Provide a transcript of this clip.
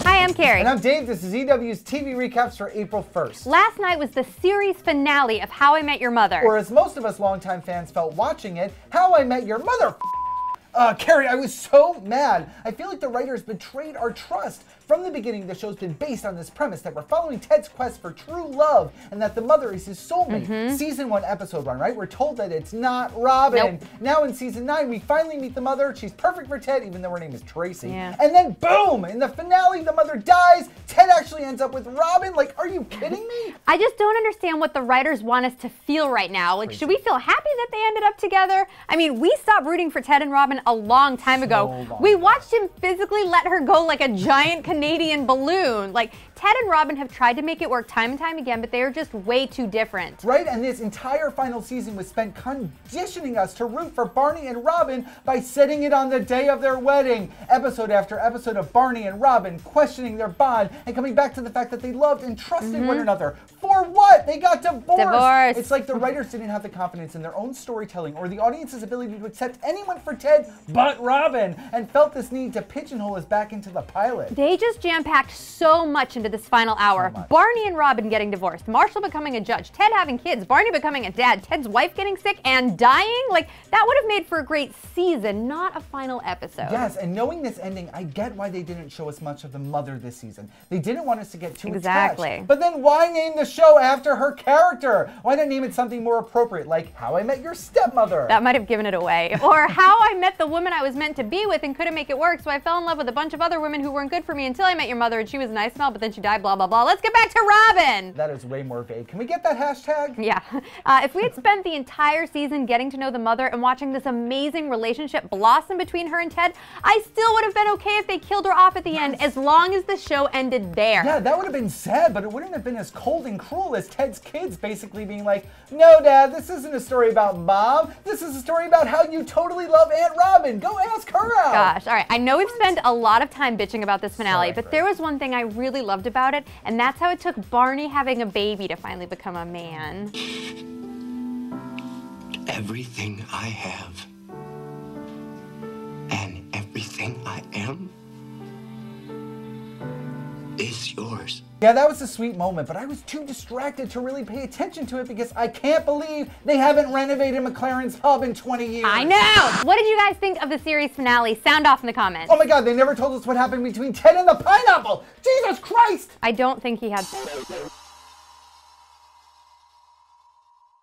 Hi, I'm Kerri. And I'm Dave. This is EW's TV recaps for April 1st. Last night was the series finale of How I Met Your Mother. Or as most of us longtime fans felt watching it, How I Met Your Mother. Kerri, I was so mad. I feel like the writers betrayed our trust. From the beginning, the show's been based on this premise that we're following Ted's quest for true love and that the mother is his soulmate. Season 1, episode 1, right? We're told that it's not Robin. Nope. Now in season 9, we finally meet the mother. She's perfect for Ted, even though her name is Tracy. Yeah. And then boom! In the finale, the mother dies. Ted actually ends up with Robin. Like, are you kidding me? I just don't understand what the writers want us to feel right now. Like, should we feel happy that they ended up together? I mean, we stopped rooting for Ted and Robin a long time ago. We watched him physically let her go like a giant Canadian balloon. Like, Ted and Robin have tried to make it work time and time again, but they are just way too different. Right, and this entire final season was spent conditioning us to root for Barney and Robin by setting it on the day of their wedding. Episode after episode of Barney and Robin questioning their bond and coming back to the fact that they loved and trusted one another. For what? They got divorced. It's like the writers didn't have the confidence in their own storytelling or the audience's ability to accept anyone for Ted but Robin, and felt this need to pigeonhole us back into the pilot. They just jam-packed so much into this final hour. Barney and Robin getting divorced, Marshall becoming a judge, Ted having kids, Barney becoming a dad, Ted's wife getting sick and dying. Like, that would have made for a great season, not a final episode. Yes, and knowing this ending, I get why they didn't show us much of the mother this season. They didn't want us to get too attached. But then why name the show after her character? Why not name it something more appropriate, like How I Met Your Stepmother? That might have given it away. Or How I Met the Woman I was meant to be with and couldn't make it work, so I fell in love with a bunch of other women who weren't good for me until I met your mother and she was nice and all, but then she died, blah, blah, blah. Let's get back to Robin! That is way more vague. Can we get that hashtag? Yeah. If we had spent the entire season getting to know the mother and watching this amazing relationship blossom between her and Ted, I still would have been okay if they killed her off at the end, as long as the show ended there. Yeah, that would have been sad, but it wouldn't have been as cold and cruel as Ted's kids basically being like, no, Dad, this isn't a story about Mom. This is a story about how you totally love Aunt Robin. Go ask her out. Gosh, all right. I know we've spent a lot of time bitching about this finale, but there was one thing I really loved about it, and that's how it took Barney having a baby to finally become a man. Everything I have and everything I am is yours. Yeah, that was a sweet moment, but I was too distracted to really pay attention to it because I can't believe they haven't renovated McLaren's pub in 20 years. I know! What did you guys think of the series finale? Sound off in the comments. Oh my God, they never told us what happened between Ted and the pineapple! Jesus Christ! I don't think he had